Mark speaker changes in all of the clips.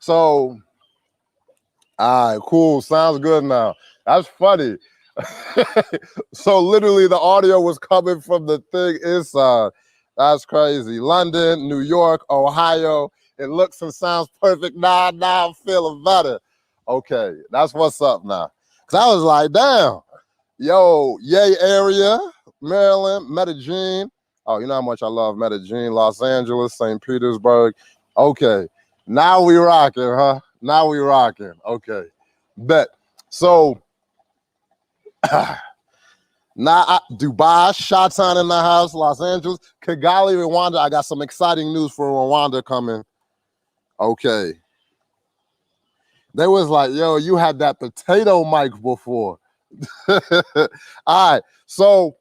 Speaker 1: So, all right, cool. Sounds good now. That's funny. So literally the audio was coming from the thing inside. That's crazy. London, New York, Ohio. It looks and sounds perfect. Now I'm feeling better. Okay, that's what's up now. Cause I was like, damn, yo, yay area, Maryland, Medellin. Oh, you know how much I love Medellin, Los Angeles, St. Petersburg. Okay, now we rocking, huh? Now we rocking. Okay, bet. So now Dubai, Shatan in the house, Los Angeles, Kigali, Rwanda. I got some exciting news for Rwanda coming. Okay. They was like, yo, you had that potato mic before. All right, so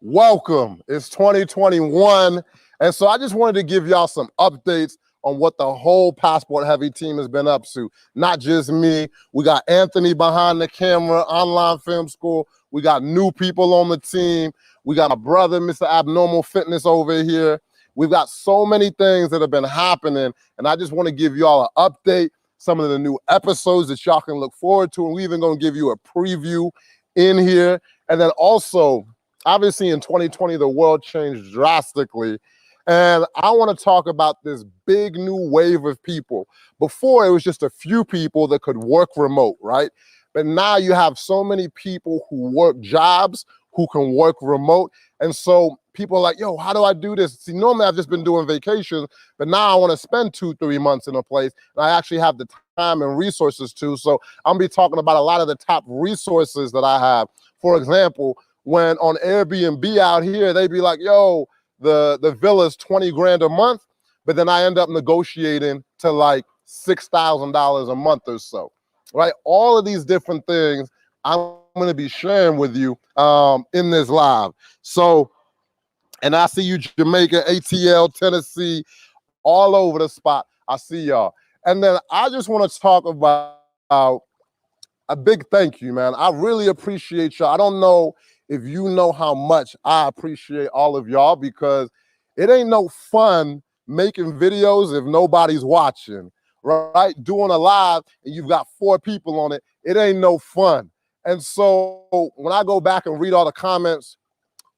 Speaker 1: welcome. It's 2021. And so I just wanted to give y'all some updates on what the whole Passport Heavy team has been up to. Not just me. We got Anthony behind the camera, online film school. We got new people on the team. We got my brother, Mr. Abnormal Fitness over here. We've got so many things that have been happening. And I just want to give y'all an update, some of the new episodes that y'all can look forward to. And we're even going to give you a preview in here. And then also, obviously in 2020, the world changed drastically. And I want to talk about this big new wave of people. Before, it was just a few people that could work remote, right? But now you have so many people who work jobs who can work remote. And so people are like, yo, how do I do this? See, normally I've just been doing vacations, but now I want to spend 2-3 months in a place, and I actually have the time and resources to. So I'm gonna be talking about a lot of the top resources that I have. For example, when on Airbnb out here, they'd be like, yo, the villa's 20 grand a month, but then I end up negotiating to like $6,000 a month or so, right? All of these different things I'm going to be sharing with you in this live. So, and I see you, Jamaica, ATL, Tennessee, all over the spot. I see y'all. And then I just want to talk about a big thank you, man. I really appreciate y'all. I don't know if you know how much I appreciate all of y'all, because it ain't no fun making videos if nobody's watching, right? Doing a live and you've got 4 people on it, it ain't no fun. And so when I go back and read all the comments,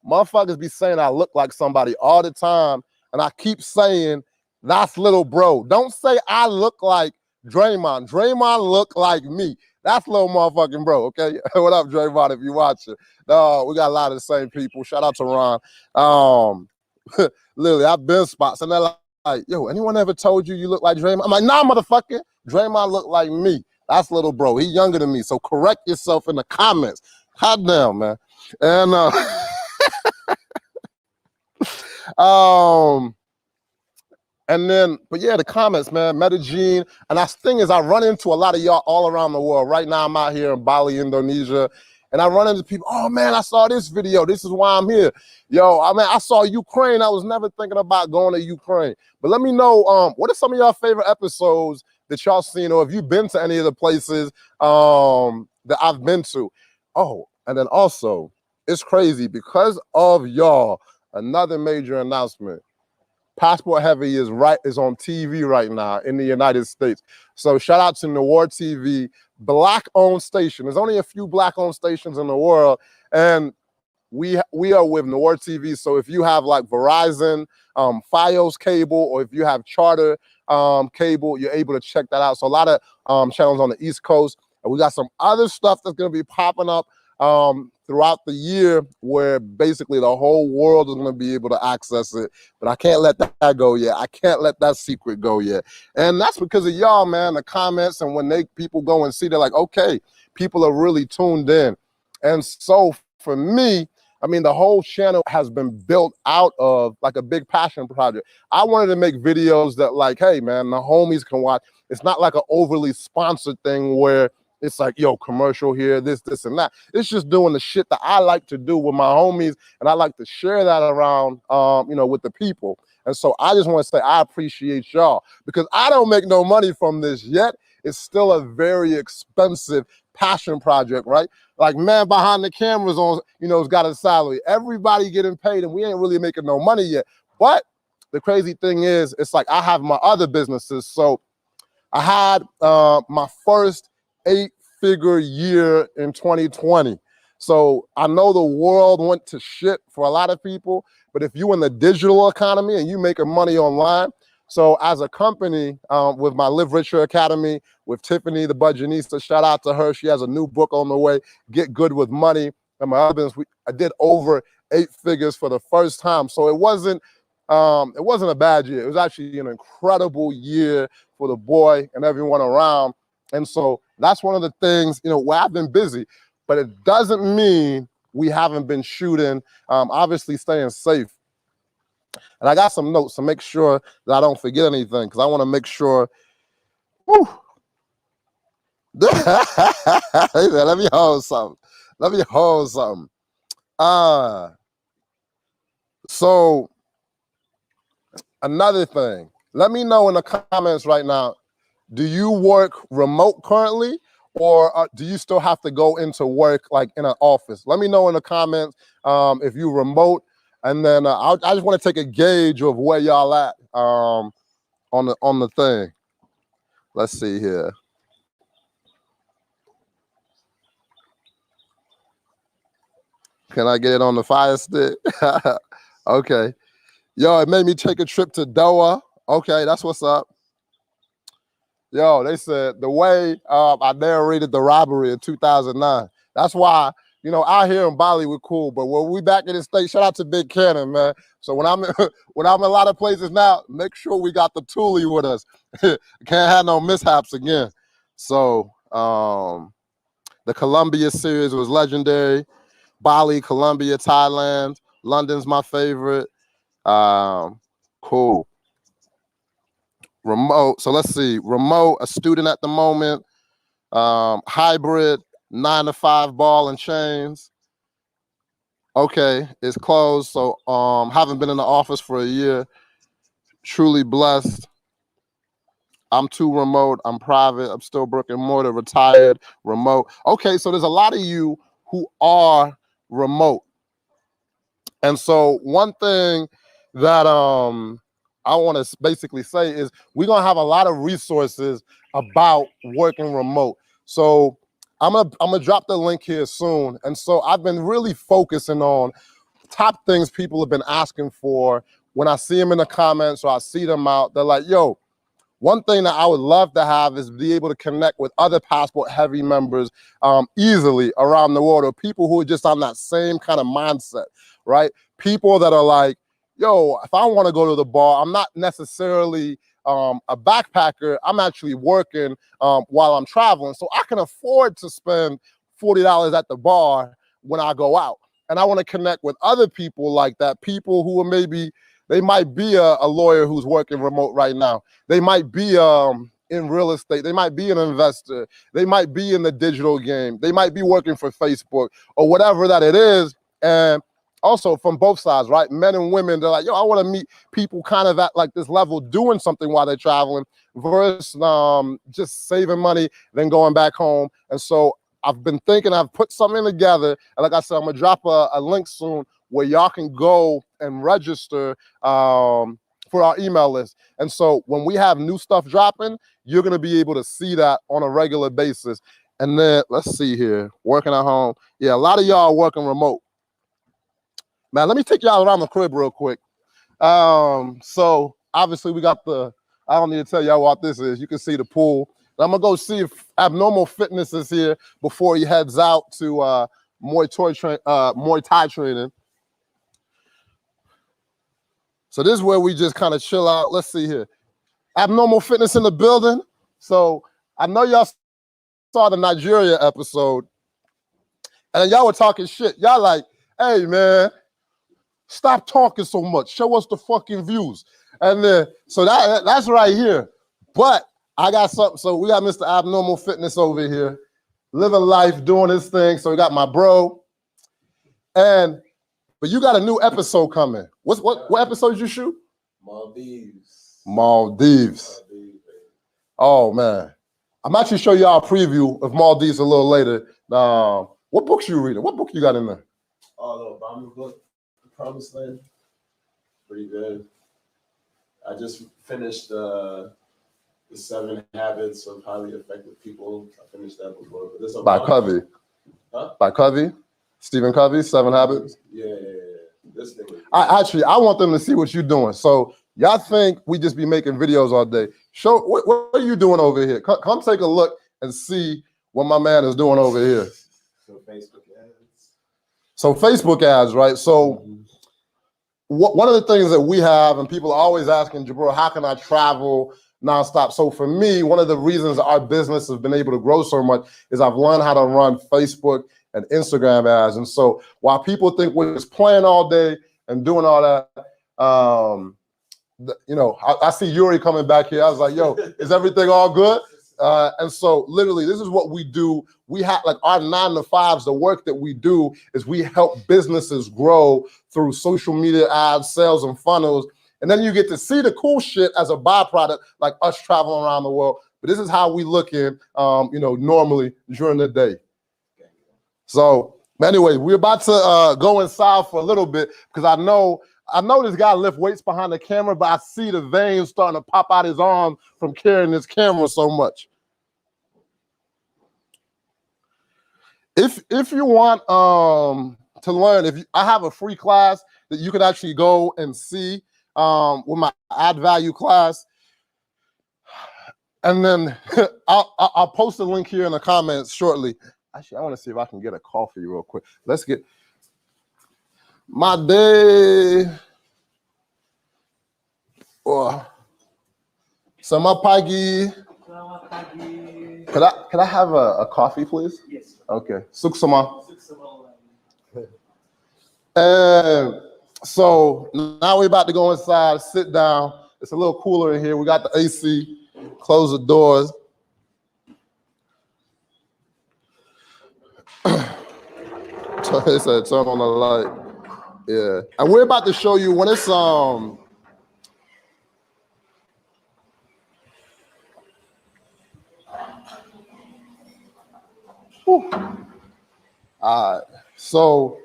Speaker 1: motherfuckers be saying I look like somebody all the time. And I keep saying, that's little bro. Don't say I look like Draymond. Draymond look like me. That's little motherfucking bro, okay? What up, Draymond, if you watching? No, we got a lot of the same people. Shout out to Ron. Literally, I've been spots, and they're like, yo, anyone ever told you you look like Draymond? I'm like, nah, motherfucker. Draymond look like me. That's little bro. He younger than me, so correct yourself in the comments. Hot damn, man. And and then, but yeah, the comments, man, Medellin. And that thing is, I run into a lot of y'all all around the world. Right now, I'm out here in Bali, Indonesia, and I run into people, oh man, I saw this video. This is why I'm here. Yo, I mean, I saw Ukraine. I was never thinking about going to Ukraine. But let me know, what are some of y'all favorite episodes that y'all seen, or have you been to any of the places that I've been to? Oh, and then also, it's crazy because of y'all, another major announcement. Passport Heavy is on TV right now in the United States. So shout out to Noir TV, Black-owned station. There's only a few Black-owned stations in the world, and we are with Noir TV. So if you have like Verizon, Fios cable, or if you have Charter cable, you're able to check that out. So a lot of channels on the East Coast, and we got some other stuff that's going to be popping up throughout the year, where basically the whole world is going to be able to access it. But I can't let that go yet. I can't let that secret go yet. And that's because of y'all, man, the comments. And when people go and see, they're like, okay, people are really tuned in. And so for me, I mean, the whole channel has been built out of like a big passion project. I wanted to make videos that like, hey, man, the homies can watch. It's not like an overly sponsored thing where it's like, yo, commercial here, this, and that. It's just doing the shit that I like to do with my homies, and I like to share that around, you know, with the people. And so I just want to say I appreciate y'all, because I don't make no money from this yet. It's still a very expensive passion project, right? Like, man behind the cameras on, you know, has got a salary. Everybody getting paid, and we ain't really making no money yet. But the crazy thing is, it's like I have my other businesses, so I had my first 8-figure year in 2020. So I know the world went to shit for a lot of people, but if you're in the digital economy and you making money online, so as a company with my Live Richer Academy, with Tiffany the Budgetnista, shout out to her. She has a new book on the way, Get Good with Money. And my husband's, I did over 8 figures for the first time. So it wasn't a bad year. It was actually an incredible year for the boy and everyone around. And so that's one of the things, where I've been busy, but it doesn't mean we haven't been shooting, obviously staying safe. And I got some notes to make sure that I don't forget anything, because I want to make sure. Whew. Let me hold something. So another thing, let me know in the comments right now, do you work remote currently, or do you still have to go into work like in an office? Let me know in the comments if you remote, and then I just want to take a gauge of where y'all at on the thing. Let's see here. Can I get it on the Fire Stick? Okay. Yo, it made me take a trip to Doha. Okay, that's what's up. Yo, they said the way I narrated the robbery in 2009. That's why, out here in Bali we're cool, but when we back in the States, shout out to Big Cannon, man. So when I'm when I'm in a lot of places now, make sure we got the Thule with us. Can't have no mishaps again. So the Colombia series was legendary. Bali, Colombia, Thailand, London's my favorite. Cool. Remote. So let's see. Remote, a student at the moment. Hybrid, 9 to 5 ball and chains. Okay, it's closed. So haven't been in the office for a year. Truly blessed. I'm too remote. I'm private. I'm still brick and mortar, retired, remote. Okay, so there's a lot of you who are remote. And so one thing that I want to basically say is we're going to have a lot of resources about working remote. So I'm gonna drop the link here soon. And so I've been really focusing on top things people have been asking for. When I see them in the comments or I see them out, they're like, yo, one thing that I would love to have is be able to connect with other Passport Heavy members easily around the world, or people who are just on that same kind of mindset, right? People that are like, yo, if I want to go to the bar, I'm not necessarily a backpacker. I'm actually working while I'm traveling. So I can afford to spend $40 at the bar when I go out. And I want to connect with other people like that, people who are maybe, they might be a lawyer who's working remote right now. They might be in real estate. They might be an investor. They might be in the digital game. They might be working for Facebook or whatever that it is. And also from both sides, right? Men and women, they're like, yo, I want to meet people kind of at like this level doing something while they're traveling versus just saving money, then going back home. And so I've been thinking, I've put something together. And like I said, I'm going to drop a link soon where y'all can go and register for our email list. And so when we have new stuff dropping, you're going to be able to see that on a regular basis. And then let's see here, working at home. Yeah, a lot of y'all are working remote. Man, let me take y'all around the crib real quick. So obviously we got I don't need to tell y'all what this is. You can see the pool. I'm gonna go see if Abnormal Fitness is here before he heads out to Muay Thai training. So this is where we just kind of chill out. Let's see here. Abnormal Fitness in the building. So I know y'all saw the Nigeria episode and y'all were talking shit. Y'all like, hey man, stop talking so much. Show us the fucking views. And then, so that's right here. But I got something. So we got Mr. Abnormal Fitness over here, living life, doing his thing. So we got my bro. But you got a new episode coming. What episode did you shoot? Maldives. Oh man. I'm actually show y'all a preview of Maldives a little later. What books you reading? What book you got in there?
Speaker 2: Oh, the Obama book, The Promised Land. Pretty good. I just finished The 7 Habits of Highly Effective People. I finished that before. But this
Speaker 1: By Covey.
Speaker 2: Huh?
Speaker 1: By Covey? Stephen Covey, 7 Habits?
Speaker 2: Yeah. This thing.
Speaker 1: I want them to see what you're doing. So y'all think we just be making videos all day. Show what are you doing over here? Come take a look and see what my man is doing over here.
Speaker 2: So Facebook ads.
Speaker 1: So Facebook ads, right? So one of the things that we have, and people are always asking, Jabril, how can I travel nonstop? So for me, one of the reasons our business has been able to grow so much is I've learned how to run Facebook and Instagram ads. And so while people think we're just playing all day and doing all that, I see Yuri coming back here. I was like, yo, is everything all good? And so literally, this is what we do. We have like our 9 to 5s. The work that we do is we help businesses grow through social media ads, sales, and funnels. And then you get to see the cool shit as a byproduct, like us traveling around the world. But this is how we look in, normally during the day. So anyway, we're about to go inside for a little bit because I know this guy lift weights behind the camera, but I see the veins starting to pop out his arm from carrying this camera so much. If you want to learn, I have a free class that you can actually go and see with my add value class. And then I'll post a link here in the comments shortly. Actually, I want to see if I can get a coffee real quick. Let's get my day. Sama pagi. Could I have a coffee, please?
Speaker 3: Yes.
Speaker 1: Okay. Suksama. And so now we're about to go inside, sit down. It's a little cooler in here. We got the AC. Close the doors. It said turn on the light. Yeah. And we're about to show you when it's All right. So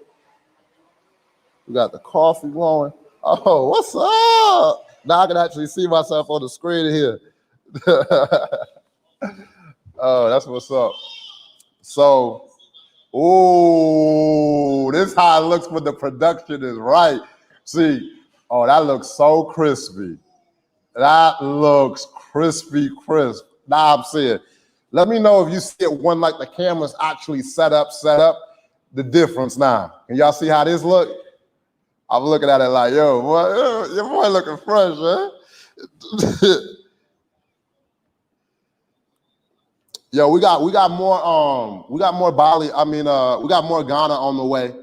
Speaker 1: we got the coffee going. Oh, what's up? Now I can actually see myself on the screen here. Oh, that's what's up. So, this is how it looks when the production is right. See, that looks so crispy. That looks crispy crisp. Now I'm saying, let me know if you see it when like the camera's actually set up, the difference now. Can y'all see how this look? I'm looking at it like, yo, boy, your boy looking fresh, man. Yo, we got more Bali. We got more Ghana on the way.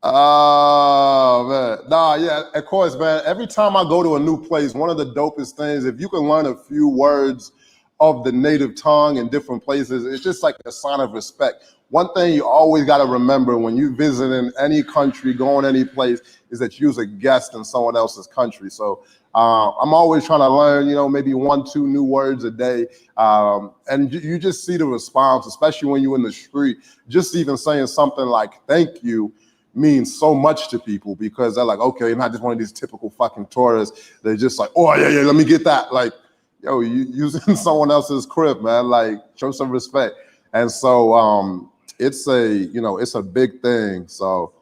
Speaker 1: Oh man, of course, man. Every time I go to a new place, one of the dopest things, if you can learn a few words of the native tongue in different places, it's just like a sign of respect. One thing you always got to remember when you visit in any country, going any place, is that you're a guest in someone else's country. So I'm always trying to learn, maybe 1, 2 new words a day. And you just see the response, especially when you're in the street. Just even saying something like, thank you, means so much to people because they're like, okay, you're not just one of these typical fucking tourists. They're just like, oh, yeah, let me get that. Like, yo, you using someone else's crib, man. Like, show some respect. And so it's a big thing. So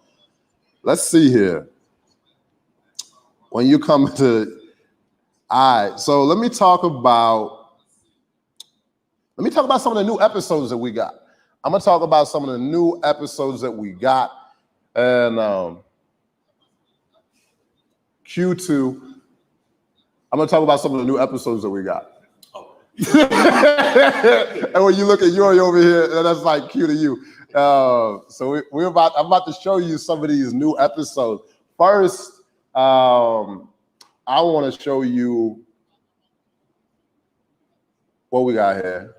Speaker 1: let's see here. When you come to, all right, so let me talk about some of the new episodes that we got. I'm gonna talk about some of the new episodes that we got. And Q2, I'm gonna talk about some of the new episodes that we got. Oh. And when you look at Yuri over here, that's like Q to you. So I'm about to show you some of these new episodes. First, I want to show you what we got here.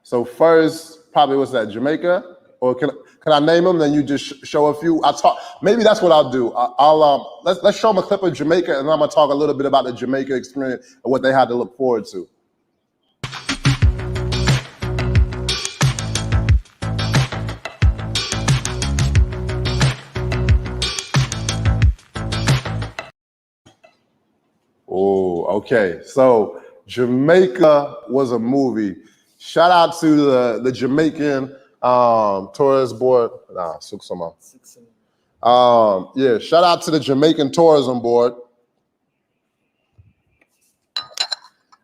Speaker 1: So first, probably what's that, Jamaica? Or can I name them? Then you just show a few. Maybe that's what I'll do. Let's show them a clip of Jamaica, and I'm gonna talk a little bit about the Jamaica experience and what they had to look forward to. Okay, so Jamaica was a movie. Shout out to the Jamaican tourist board. Nah, yeah, shout out to the Jamaican tourism board.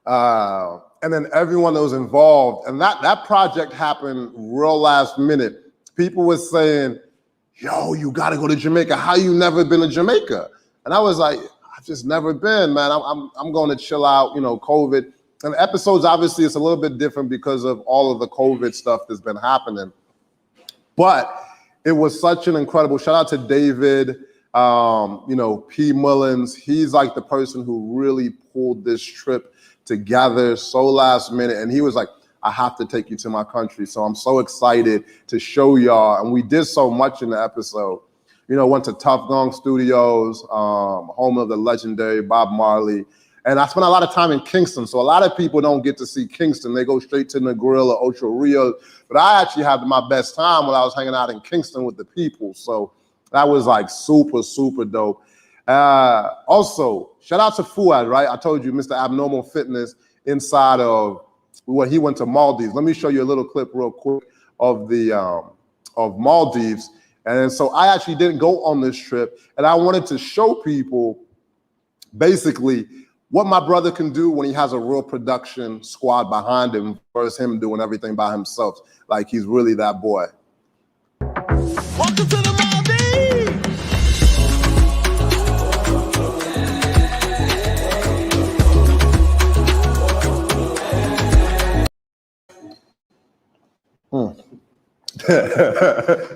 Speaker 1: And then everyone that was involved. And that project happened real last minute. People were saying, yo, you gotta go to Jamaica. How you never been to Jamaica? And I was like, I've just never been, man. I'm going to chill out, COVID. And the episodes, obviously, it's a little bit different because of all of the COVID stuff that's been happening. But it was such an incredible, shout out to David, P. Mullins. He's like the person who really pulled this trip together so last minute. And he was like, I have to take you to my country. So I'm so excited to show y'all. And we did so much in the episode. Went to Tough Gong Studios, home of the legendary Bob Marley. And I spent a lot of time in Kingston. So a lot of people don't get to see Kingston. They go straight to Negril or Ocho Rios. But I actually had my best time when I was hanging out in Kingston with the people. So that was like super, super dope. Also, shout out to Fuad, right? I told you Mr. Abnormal Fitness inside of he went to Maldives. Let me show you a little clip real quick of the of Maldives. And so I actually didn't go on this trip, and I wanted to show people basically what my brother can do when he has a real production squad behind him versus him doing everything by himself. Like, he's really that boy.
Speaker 3: Welcome to the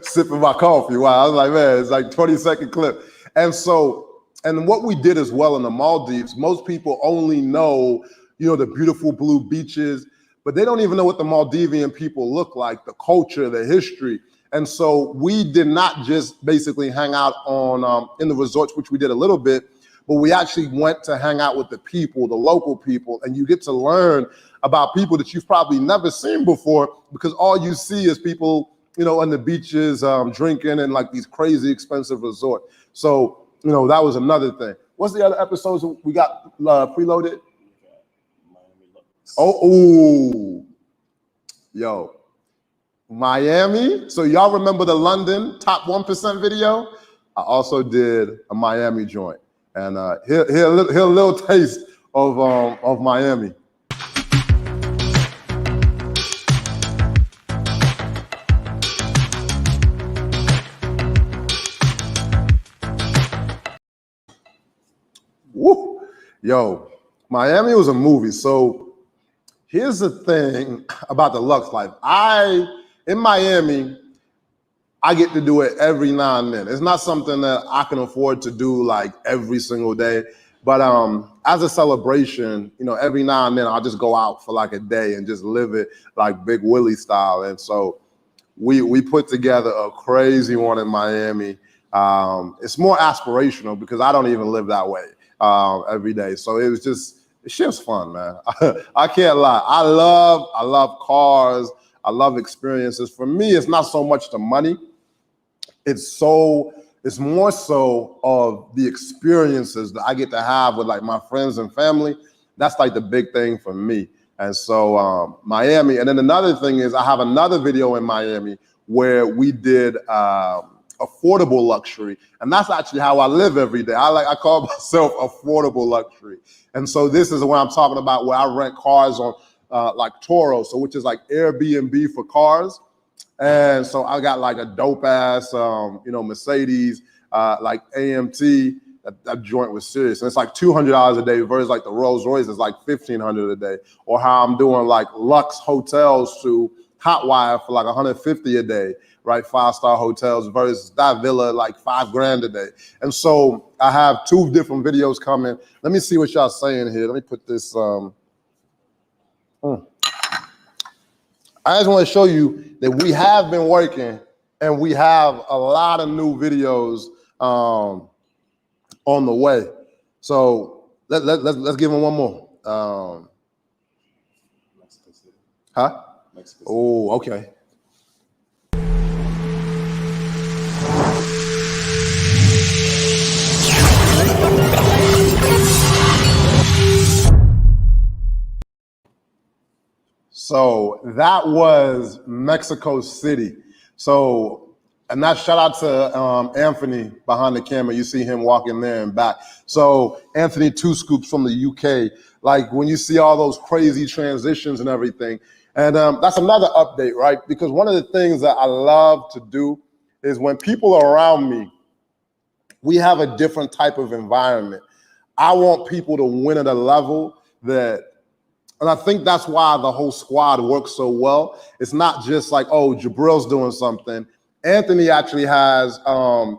Speaker 1: Sipping my coffee. Wow. I was like, man, it's like 20-second clip. And what we did as well in the Maldives, most people only know, the beautiful blue beaches, but they don't even know what the Maldivian people look like, the culture, the history. And so we did not just basically hang out on in the resorts, which we did a little bit, but we actually went to hang out with the people, the local people, and you get to learn about people that you've probably never seen before, because all you see is people, on the beaches drinking in like these crazy expensive resorts. So, that was another thing. What's the other episodes we got preloaded? Yo, Miami. So y'all remember the London top 1% video? I did a Miami joint, and here a little taste of Miami. Woo. Yo, Miami was a movie. So here's the thing about the Lux life. In Miami, I get to do it every now and then. It's not something that I can afford to do like every single day. But as a celebration, every now and then I'll just go out for like a day and just live it like Big Willie style. And so we put together a crazy one in Miami. It's more aspirational because I don't even live that way every day. So it's just fun, man. I can't lie. I love cars. I love experiences. For me, it's not so much the money. It's more so of the experiences that I get to have with like my friends and family. That's like the big thing for me. And so Miami. And then another thing is I have another video in Miami where we did affordable luxury. And that's actually how I live every day. I call myself affordable luxury. And so this is what I'm talking about, where I rent cars on like Toro, so which is like Airbnb for cars. And so I got like a dope ass, Mercedes, like AMT. That joint was serious. And it's like $200 a day versus like the Rolls Royce is like $1,500 a day. Or how I'm doing like Lux hotels to Hotwire for like $150 a day, right? 5-star hotels versus that villa like $5,000 a day. And so I have 2 different videos coming. Let me see what y'all saying here. Let me put this. I just want to show you that we have been working and we have a lot of new videos on the way. So let's give them one more. Huh? Oh, okay. So that was Mexico City. So, and that shout out to Anthony behind the camera. You see him walking there and back. So Anthony Two Scoops from the UK. Like when you see all those crazy transitions and everything. And that's another update, right? Because one of the things that I love to do is when people are around me, we have a different type of environment. I want people to win at a level that, and I think that's why the whole squad works so well. It's not just like, oh, Jabril's doing something. Anthony actually has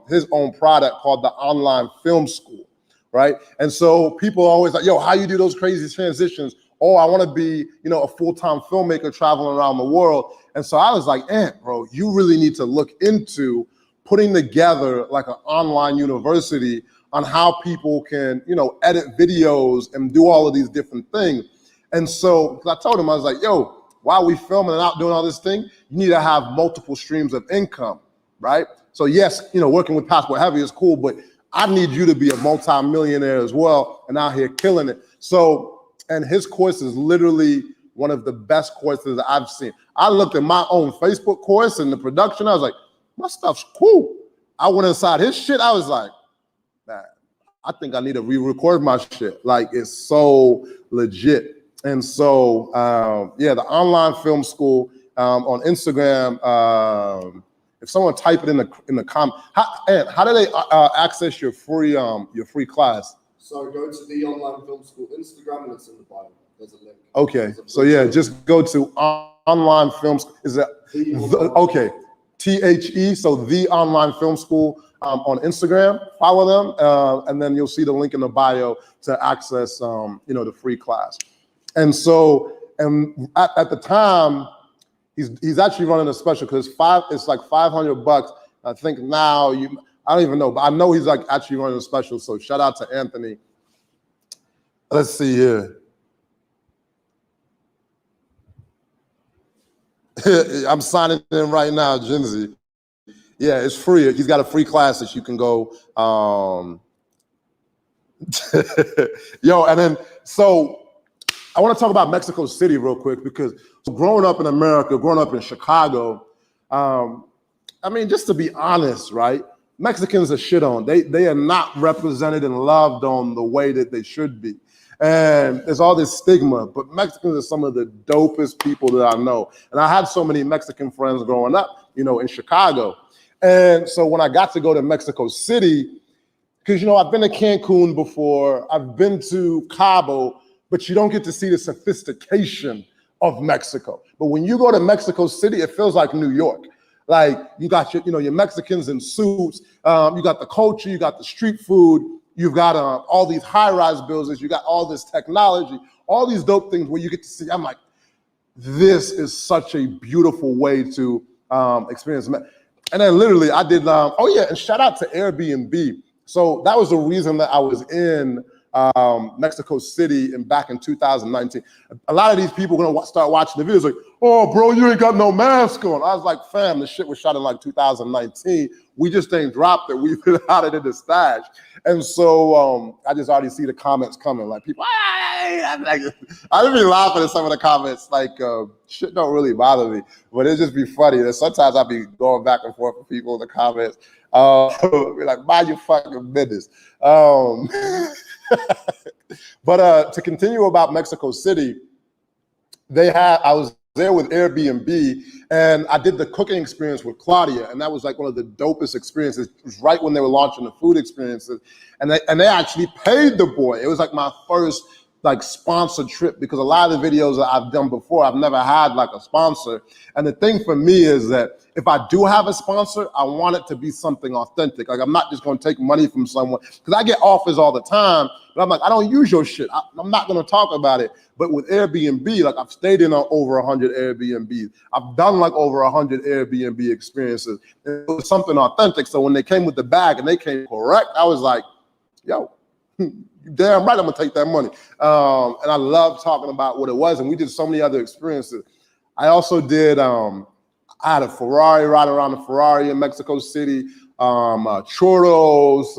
Speaker 1: his own product called the Online Film School, right? And so people are always like, yo, how you do those crazy transitions? Oh, I want to be, a full-time filmmaker traveling around the world. And so I was like, bro, you really need to look into putting together like an online university on how people can, edit videos and do all of these different things. And so I told him, I was like, yo, while we filming and out doing all this thing, you need to have multiple streams of income, right? So yes, working with Passport Heavy is cool, but I need you to be a multi-millionaire as well and out here killing it. So, and his course is literally one of the best courses I've seen. I looked at my own Facebook course and the production. I was like, my stuff's cool. I went inside his shit. I was like, man, I think I need to re-record my shit. Like, it's so legit. And so, the Online Film School on Instagram. If someone type it in the comment, how do they access your free class?
Speaker 2: So go to the Online Film School Instagram and it's in the bio. There's a link.
Speaker 1: Okay, so just go to Online Film School. Is that okay? THE. So the Online Film School on Instagram. Follow them, and then you'll see the link in the bio to access the free class. And so, at the time, he's actually running a special because it's like $500. I think now I don't even know, but I know he's like actually running a special. So shout out to Anthony. Let's see here. I'm signing in right now, Jinzy. Yeah, it's free. He's got a free class that you can go. And then so I want to talk about Mexico City real quick because growing up in America, growing up in Chicago, just to be honest, right? Mexicans are shit on. They are not represented and loved on the way that they should be. And there's all this stigma, but Mexicans are some of the dopest people that I know. And I had so many Mexican friends growing up, in Chicago. And so when I got to go to Mexico City, because, I've been to Cancun before, I've been to Cabo, but you don't get to see the sophistication of Mexico. But when you go to Mexico City, it feels like New York. Like you got your Mexicans in suits, you got the culture, you got the street food, you've got all these high-rise buildings, you got all this technology, all these dope things where you get to see. I'm like, this is such a beautiful way to experience. And then literally I did, and shout out to Airbnb. So that was the reason that I was in Mexico City back in 2019. A lot of these people are gonna start watching the videos like, oh, bro, you ain't got no mask on. I was like, fam, the shit was shot in like 2019. We just ain't dropped it. We've been out of the stash. And so I just already see the comments coming. Like people, I didn't be laughing at some of the comments. Like shit don't really bother me, but it just be funny. And sometimes I be going back and forth with people in the comments. Be like, mind your fucking business. But to continue about Mexico City, I was there with Airbnb and I did the cooking experience with Claudia, and that was like one of the dopest experiences. It was right when they were launching the food experiences, and they actually paid the boy. It was like my first like sponsored trip because a lot of the videos that I've done before, I've never had like a sponsor. And the thing for me is that if I do have a sponsor, I want it to be something authentic. Like I'm not just going to take money from someone because I get offers all the time, but I'm like, I don't use your shit. I'm not going to talk about it. But with Airbnb, like I've stayed in over 100 Airbnbs. I've done like over 100 Airbnb experiences. It was something authentic. So when they came with the bag and they came correct, I was like, yo, damn right, I'm gonna take that money. And I love talking about what it was. And we did so many other experiences. I also did, I had a Ferrari, ride around the Ferrari in Mexico City, churros,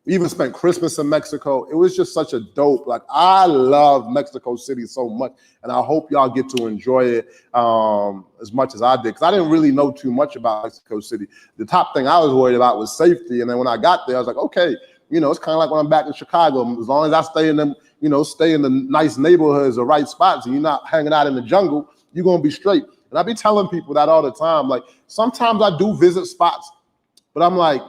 Speaker 1: We even spent Christmas in Mexico. It was just such a dope, like, I love Mexico City so much, and I hope y'all get to enjoy it as much as I did, because I didn't really know too much about Mexico City. The top thing I was worried about was safety, and then when I got there, I was like, okay, you know, it's kind of like when I'm back in Chicago. As long as I stay in them, you know, stay in the nice neighborhoods, the right spots, and you're not hanging out in the jungle, you're going to be straight. And I be telling people that all the time. Like, sometimes I do visit spots, but I'm like,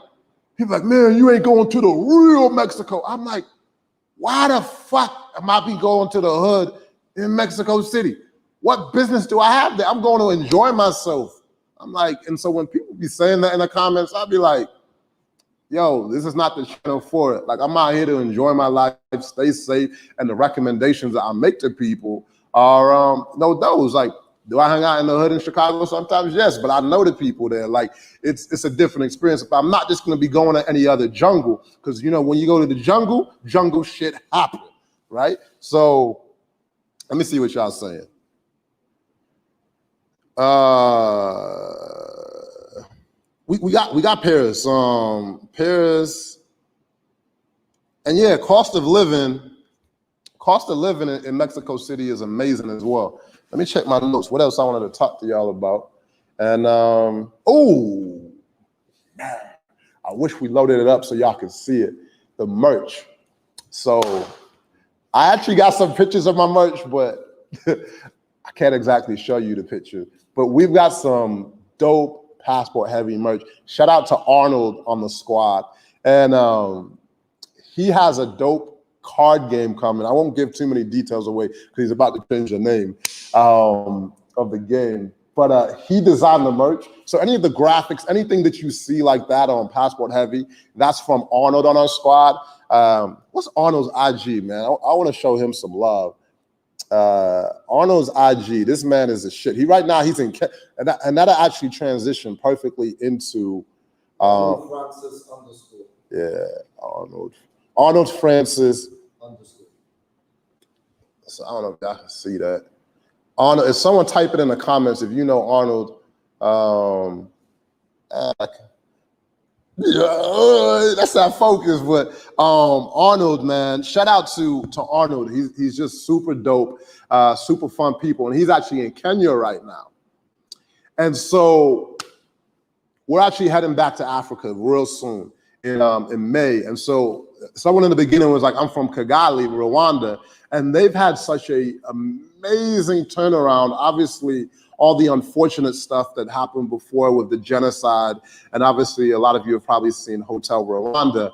Speaker 1: people are like, man, you ain't going to the real Mexico. I'm like, why the fuck am I be going to the hood in Mexico City? What business do I have there? I'm going to enjoy myself. I'm like, and so when people be saying that in the comments, I'll be like, yo, this is not the channel for it. Like, I'm out here to enjoy my life, stay safe, and the recommendations that I make to people are those. Like, do I hang out in the hood in Chicago sometimes? Yes, but I know the people there. Like, it's a different experience. But I'm not just going to be going to any other jungle, because, you know, when you go to the jungle shit happen, right? So let me see what y'all saying. We got Paris. Paris, and yeah, cost of living in Mexico City is amazing as well. Let me check my notes. What else I wanted to talk to y'all about? And oh man, I wish we loaded it up so y'all could see it. The merch. So I actually got some pictures of my merch, but I can't exactly show you the picture. But we've got some dope Passport Heavy merch. Shout out to Arnold on the squad. And he has a dope card game coming. I won't give too many details away because he's about to change the name of the game. But he designed the merch. So any of the graphics, anything that you see like that on Passport Heavy, that's from Arnold on our squad. What's Arnold's IG, man? I want to show him some love. Arnold's IG, this man is a shit. Right now he's in, and that'll actually transition perfectly into
Speaker 4: Francis underscore.
Speaker 1: Yeah, Arnold Francis underscore. So I don't know if y'all can see that. Arnold, if someone type it in the comments, if you know Arnold, that's not focus, but Arnold, man, shout out to Arnold. He's just super dope, super fun people, and he's actually in Kenya right now. And so we're actually heading back to Africa real soon in May. And so someone in the beginning was like, I'm from Kigali, Rwanda, and they've had such a amazing turnaround. Obviously, all the unfortunate stuff that happened before with the genocide, and obviously a lot of you have probably seen Hotel Rwanda,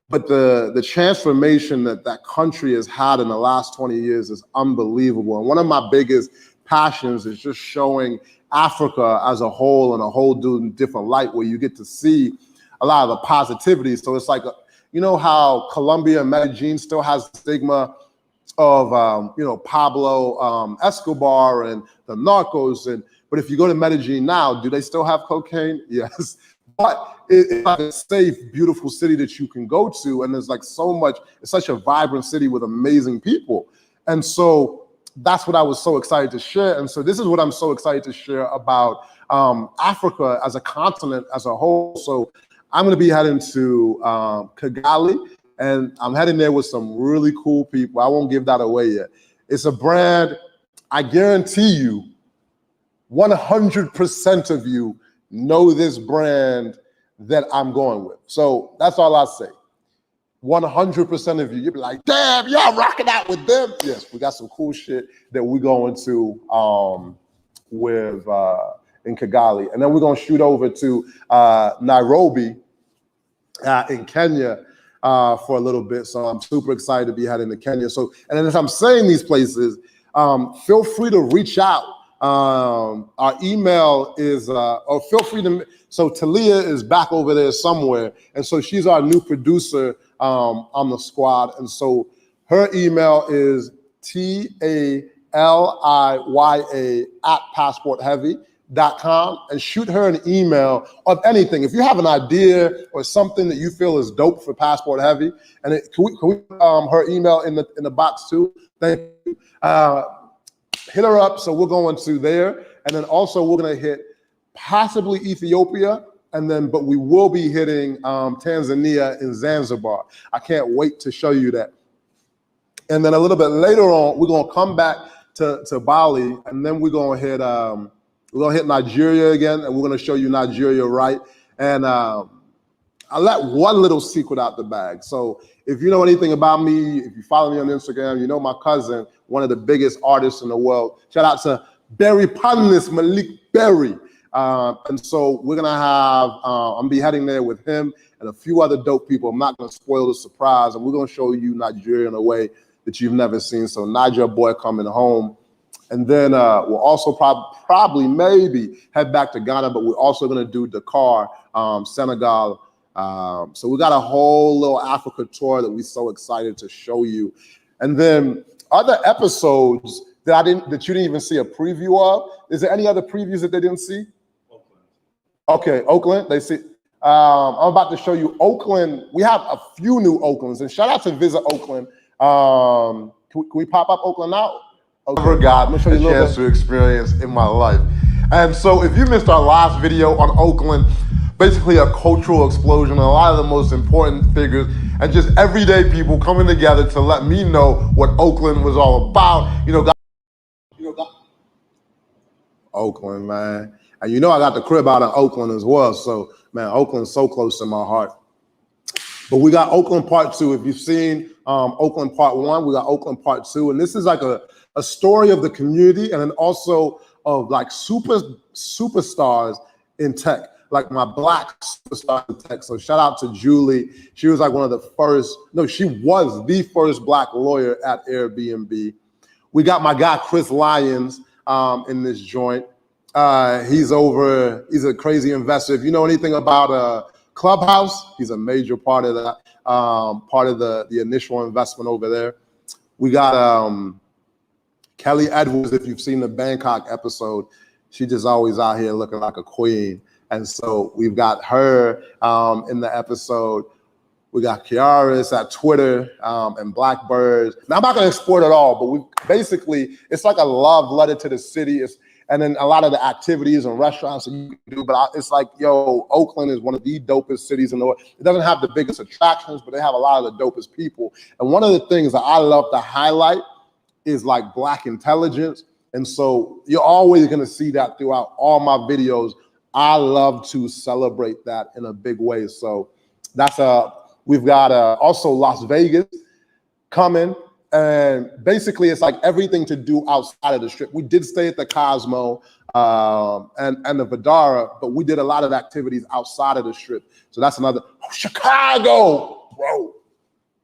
Speaker 1: but the transformation that that country has had in the last 20 years is unbelievable. And one of my biggest passions is just showing Africa as a whole in a whole different light, where you get to see a lot of the positivity. So it's like, you know how Colombia and Medellin still has the stigma of Pablo Escobar and the narcos, but if you go to Medellin now, do they still have cocaine? Yes, but it's like a safe, beautiful city that you can go to, and there's like so much. It's such a vibrant city with amazing people, and so that's what I was so excited to share. And so this is what I'm so excited to share about Africa as a continent as a whole. So I'm going to be heading to Kigali. And I'm heading there with some really cool people. I won't give that away yet. It's a brand, I guarantee you, 100% of you know this brand that I'm going with. So that's all I say. 100% of you, you'll be like, damn, y'all rocking out with them. Yes, we got some cool shit that we're going to in Kigali. And then we're going to shoot over to Nairobi in Kenya for a little bit. So I'm super excited to be heading to Kenya. So, and then as I'm saying these places, feel free to reach out. Our email is, or feel free to, so Talia is back over there somewhere. And so she's our new producer on the squad. And so her email is TALIYA@passportheavy.com, and shoot her an email of anything. If you have an idea or something that you feel is dope for Passport Heavy, and can we her email in the box too? Thank you. Hit her up. So we're going to there, and then also we're gonna hit possibly Ethiopia but we will be hitting Tanzania and Zanzibar. I can't wait to show you that. And then a little bit later on, we're gonna come back to Bali, and then we're gonna hit Nigeria again, and we're gonna show you Nigeria right. And I let one little secret out the bag. So if you know anything about me, if you follow me on Instagram, you know my cousin, one of the biggest artists in the world. Shout out to Berry Pundness, Malik Berry. And so we're gonna have, I'm be heading there with him and a few other dope people. I'm not gonna spoil the surprise, and we're gonna show you Nigeria in a way that you've never seen. So Niger boy coming home. And then we'll also probably maybe head back to Ghana, but we're also gonna do Dakar, Senegal. So we got a whole little Africa tour that we're so excited to show you. And then other episodes that you didn't even see a preview of. Is there any other previews that they didn't see?
Speaker 4: Oakland.
Speaker 1: Okay, Oakland, they see. I'm about to show you Oakland. We have a few new Oaklands, and shout out to Visit Oakland. Can we pop up Oakland now? Okay.
Speaker 5: I forgot a chance to experience in my life. And so if you missed our last video on Oakland, basically a cultural explosion, a lot of the most important figures and just everyday people coming together to let me know what Oakland was all about.
Speaker 1: Oakland, man. And you know I got the crib out in Oakland as well. So, man, Oakland's so close to my heart. But we got Oakland Part 2. If you've seen Oakland Part 1, we got Oakland Part 2. And this is like a story of the community and then also of like superstars in tech, like my Black superstar in tech. So shout out to Julie. She was like one of the first, no, she was the first Black lawyer at Airbnb. We got my guy, Chris Lyons, in this joint. He's a crazy investor. If you know anything about Clubhouse, he's a major part of that, part of the initial investment over there. We got Kelly Edwards, if you've seen the Bangkok episode, she just always out here looking like a queen. And so we've got her in the episode. We got Kiaris at Twitter and Blackbirds. Now, I'm not going to export it all, but it's like a love letter to the city. And then a lot of the activities and restaurants that you can do. But it's like, yo, Oakland is one of the dopest cities in the world. It doesn't have the biggest attractions, but they have a lot of the dopest people. And one of the things that I love to highlight is like Black intelligence. And so you're always going to see that throughout all my videos. I love to celebrate that in a big way. So that's we've got also Las Vegas coming. And basically, it's like everything to do outside of the Strip. We did stay at the Cosmo and the Vidara, but we did a lot of activities outside of the Strip. So that's another. Chicago, bro.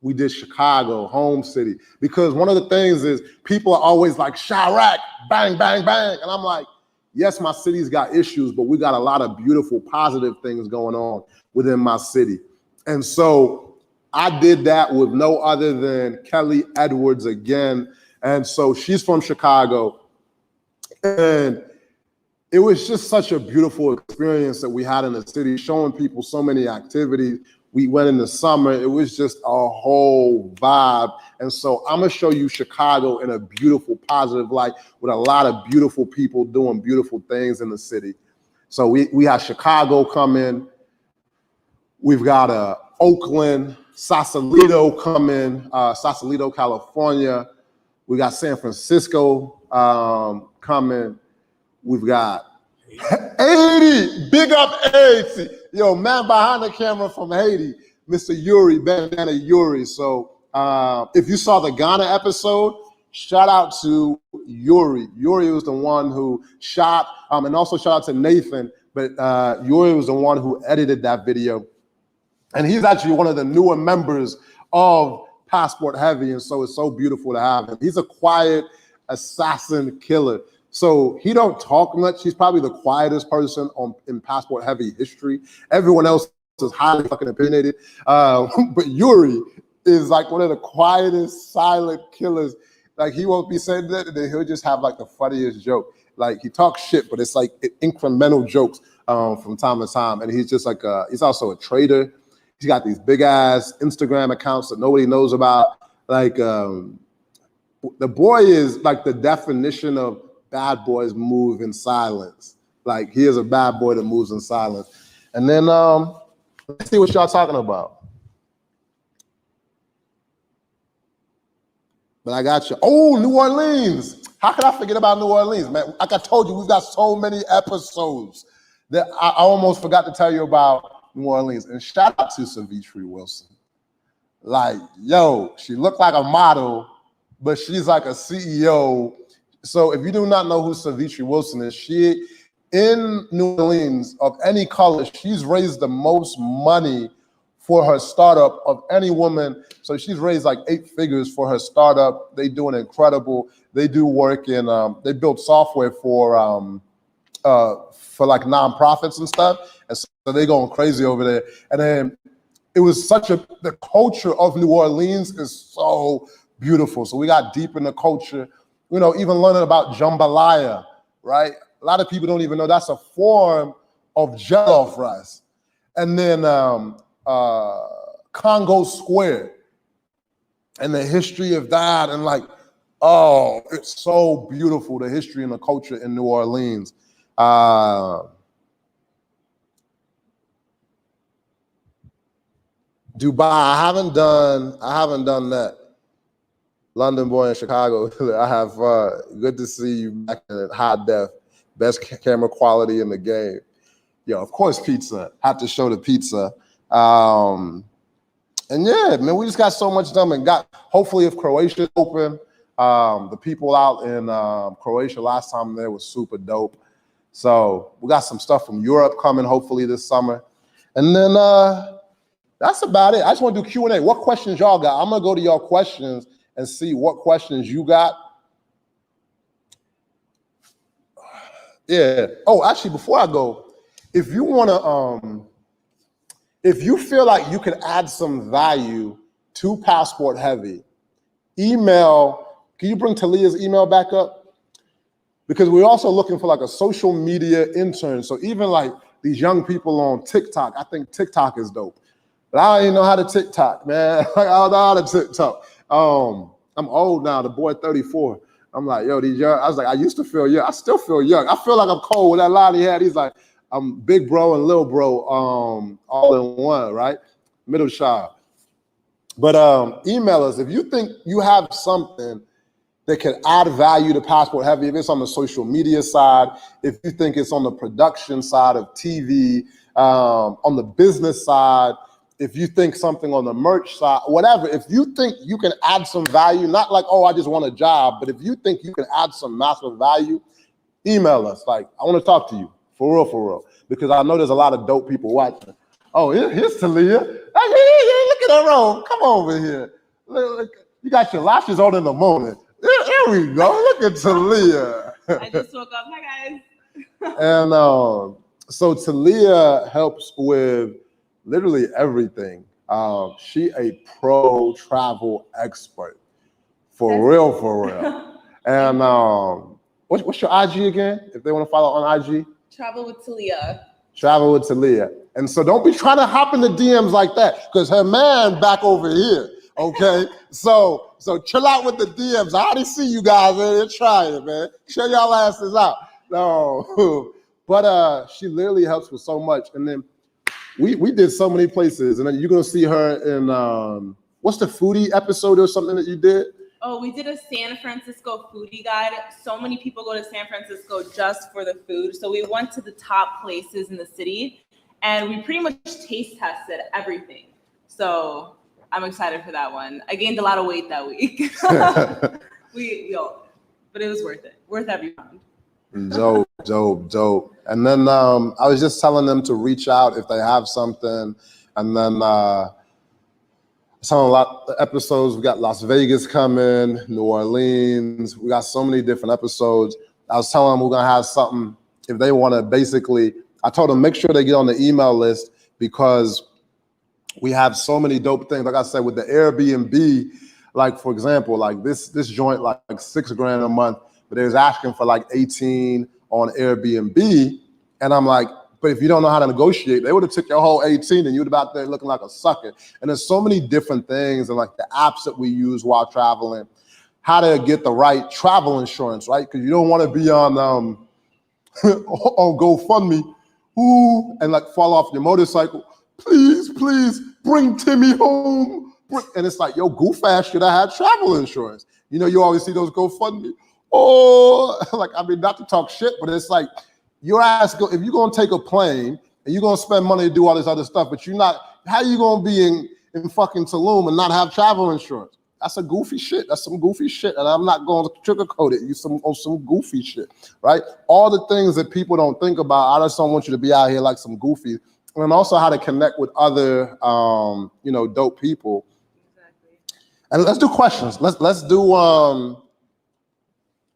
Speaker 1: We did Chicago, home city. Because one of the things is people are always like, Chirac, bang, bang, bang. And I'm like, yes, my city's got issues, but we got a lot of beautiful, positive things going on within my city. And so I did that with no other than Kelly Edwards again. And so she's from Chicago. And it was just such a beautiful experience that we had in the city, showing people so many activities. We went in the summer. It was just a whole vibe. And so I'm going to show you Chicago in a beautiful, positive light with a lot of beautiful people doing beautiful things in the city. So we have Chicago coming. We've got Oakland, Sausalito coming, Sausalito, California. We got San Francisco coming. We've got Haiti, big up Haiti. Yo, man behind the camera from Haiti, Mr. Yuri, Bandana Yuri. So if you saw the Ghana episode, shout out to Yuri. Yuri was the one who shot, and also shout out to Nathan, but Yuri was the one who edited that video. And he's actually one of the newer members of Passport Heavy, and so it's so beautiful to have him. He's a quiet assassin killer. So he don't talk much. He's probably the quietest person in Passport Heavy history. Everyone else is highly fucking opinionated. But Yuri is like one of the quietest, silent killers. Like he won't be saying that, and then he'll just have like the funniest joke. Like he talks shit, but it's like incremental jokes from time to time. And he's just like, he's also a trader. He's got these big ass Instagram accounts that nobody knows about. Like the boy is like the definition of bad boys move in silence. Like he is a bad boy that moves in silence. And then let's see what y'all talking about. But I got you. Oh, New Orleans. How could I forget about New Orleans, man? Like I told you, we've got so many episodes that I almost forgot to tell you about New Orleans. And shout out to Savitri Wilson. Like, yo, she looked like a model, but she's like a CEO. So if you do not know who Savitri Wilson is, she in New Orleans of any color, she's raised the most money for her startup of any woman. So she's raised like 8 figures for her startup. They do an incredible. They do work in. They build software for like nonprofits and stuff. And so they're going crazy over there. And then it was the culture of New Orleans is so beautiful. So we got deep in the culture. You know, even learning about jambalaya, right? A lot of people don't even know that's a form of jollof rice. And then Congo Square and the history of that, and like, oh, it's so beautiful, the history and the culture in New Orleans. Dubai, I haven't done that. London boy in Chicago. I have good to see you back in high def, best camera quality in the game. Yo, of course, pizza. Have to show the pizza. And yeah, man, we just got so much done and hopefully if Croatia's open, the people out in Croatia last time there was super dope. So we got some stuff from Europe coming hopefully this summer. And then that's about it. I just want to do Q&A. What questions y'all got? I'm going to go to y'all questions and see what questions you got. Yeah. Oh, actually, before I go, if you want to, if you feel like you can add some value to Passport Heavy, email, can you bring Talia's email back up? Because we're also looking for like a social media intern. So even like these young people on TikTok, I think TikTok is dope. But I don't even know how to TikTok, man. I don't know how to TikTok. I'm old now, the boy 34. I'm like, yo, these young, I was like, I used to feel young. I still feel young. I feel like I'm cold with that line he had. He's like, I'm big bro and little bro, all in one, right? Middle child. But email us if you think you have something that can add value to Passport Heavy, if it's on the social media side, if you think it's on the production side of TV, on the business side, if you think something on the merch side, whatever, if you think you can add some value, not like, oh, I just want a job, but if you think you can add some massive value, email us. Like, I want to talk to you, for real, because I know there's a lot of dope people watching. Oh, here's Talia. Hey, look at her roll. Come over here. Look, you got your lashes on in the morning. There we go. Look at Talia.
Speaker 6: I just woke up. Hi, guys.
Speaker 1: And so Talia helps with literally everything. She a pro travel expert. For real. And what's your IG again? If they want to follow on IG?
Speaker 6: Travel with Talia.
Speaker 1: Travel with Talia. And so don't be trying to hop in the DMs like that, because her man back over here. Okay, so chill out with the DMs. I already see you guys, man. They're trying, man. Show y'all asses out. No, but she literally helps with so much. And then we did so many places, and then you're gonna see her in what's the foodie episode or something that you did?
Speaker 6: Oh, we did a San Francisco foodie guide. So many people go to San Francisco just for the food. So we went to the top places in the city, and we pretty much taste tested everything. So I'm excited for that one. I gained a lot of weight that week. we all, but it was worth it. Worth every pound. Dope.
Speaker 1: And then I was just telling them to reach out if they have something. And then some a lot of episodes. We got Las Vegas coming, New Orleans. We got so many different episodes. I was telling them we're gonna have something if they want to. Basically, I told them make sure they get on the email list, because we have so many dope things. Like I said, with the Airbnb, like for example, like this joint like $6,000 a month, but they was asking for like 18 on Airbnb, and I'm like, but if you don't know how to negotiate, they would have took your whole 18 and you'd have been out there looking like a sucker. And there's so many different things, and like the apps that we use while traveling, how to get the right travel insurance, right? Because you don't want to be on GoFundMe Ooh, and like fall off your motorcycle. Please, please bring Timmy home. And it's like, yo, goof ass should have had travel insurance. You know, you always see those GoFundMe. Oh, like, I mean, not to talk shit, but it's like, your ass, if you're going to take a plane and you're going to spend money to do all this other stuff, but you're not, how you going to be in fucking Tulum and not have travel insurance? That's a goofy shit. That's some goofy shit. And I'm not going to sugarcoat it. You on some goofy shit, right? All the things that people don't think about, I just don't want you to be out here like some goofy. And also how to connect with other, you know, dope people. Exactly. And let's do questions. Let's do. I